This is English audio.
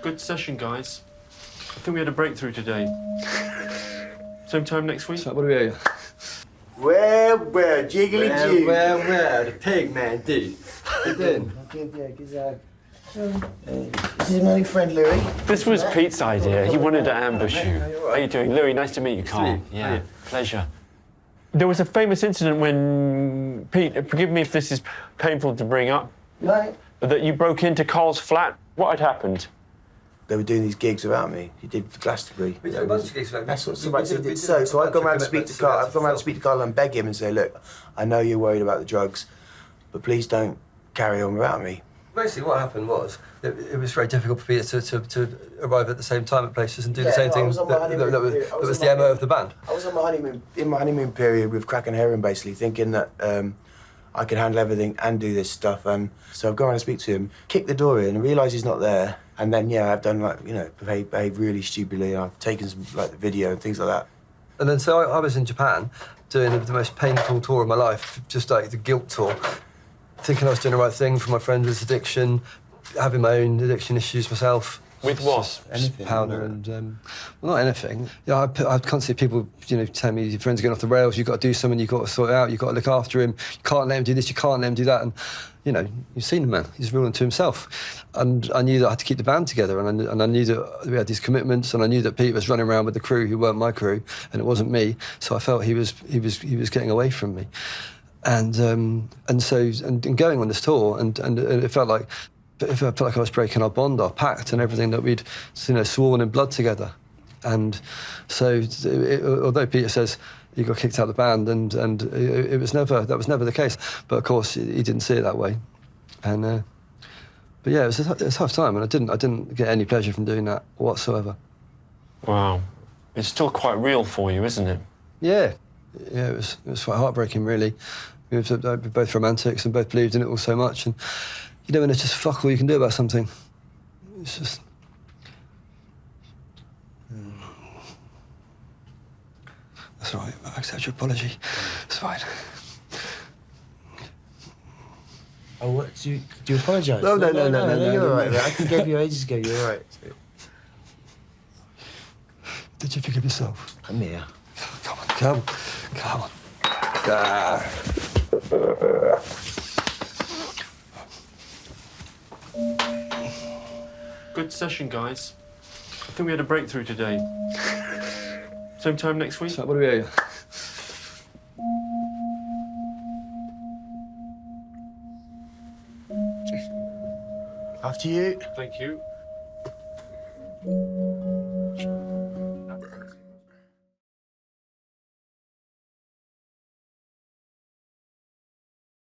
Good session, guys. I think we had a breakthrough today. Same time next week? So, what do we owe you? Well, jiggly jig. Well, the pig, man, dude. How you doing? This is my new friend, Louis. This was Pete's idea. He wanted to ambush you. How are you doing? Louis, nice to meet you, Carl. Sweet. Yeah, pleasure. There was a famous incident when, Pete, forgive me if this is painful to bring up, Right. but that you broke into Carl's flat. What had happened? They were doing these gigs without me. He did the Glastonbury. We did a bunch of gigs like That's what somebody did. So I've gone round to speak to Carl. I've gone round to speak to Carl and beg him and say, look, I know you're worried about the drugs, but please don't carry on without me. Basically, what happened was it was very difficult for Peter to arrive at the same time at places and do the same thing that was the MO of the band. I was on my honeymoon period with crack and heroin, basically, thinking that I could handle everything and do this stuff. So I've gone around to speak to him, kicked the door in, and realised he's not there. And then, yeah, I've done, like, you know, behaved really stupidly. And I've taken some, like, the video and things like that. And then so I was in Japan doing the most painful tour of my life, just like the guilt tour, thinking I was doing the right thing for my friend with addiction, having my own addiction issues myself. With what? Anything. Powder and, well, not anything. Yeah, I can't see people, you know, telling me your friend's going off the rails, you've got to do something, you've got to sort it out, you've got to look after him, you can't let him do this, you can't let him do that. And, you know, you've seen the man, he's ruling to himself. And I knew that I had to keep the band together, and I knew that we had these commitments, and I knew that Pete was running around with the crew who weren't my crew, and it wasn't me, so I felt he was getting away from me. And going on this tour, and it felt like I was breaking our bond, our pact, and everything that we'd, you know, sworn in blood together. And so, although Peter says he got kicked out of the band, and that was never the case. But of course, he didn't see it that way. And but yeah, it was a tough time, and I didn't get any pleasure from doing that whatsoever. Wow, it's still quite real for you, isn't it? Yeah, it was quite heartbreaking, really. We were both romantics and both believed in it all so much, and you know, when it's just fuck all you can do about something. It's just... That's all right, I accept your apology. It's fine. Oh, what? Do you apologise? No, you're all right, no. man. I forgave you ages ago, you're all right. Did you forgive yourself? Come here. Come on. Good session, guys. I think we had a breakthrough today. Same time next week? So, what do we owe you? After you. Thank you.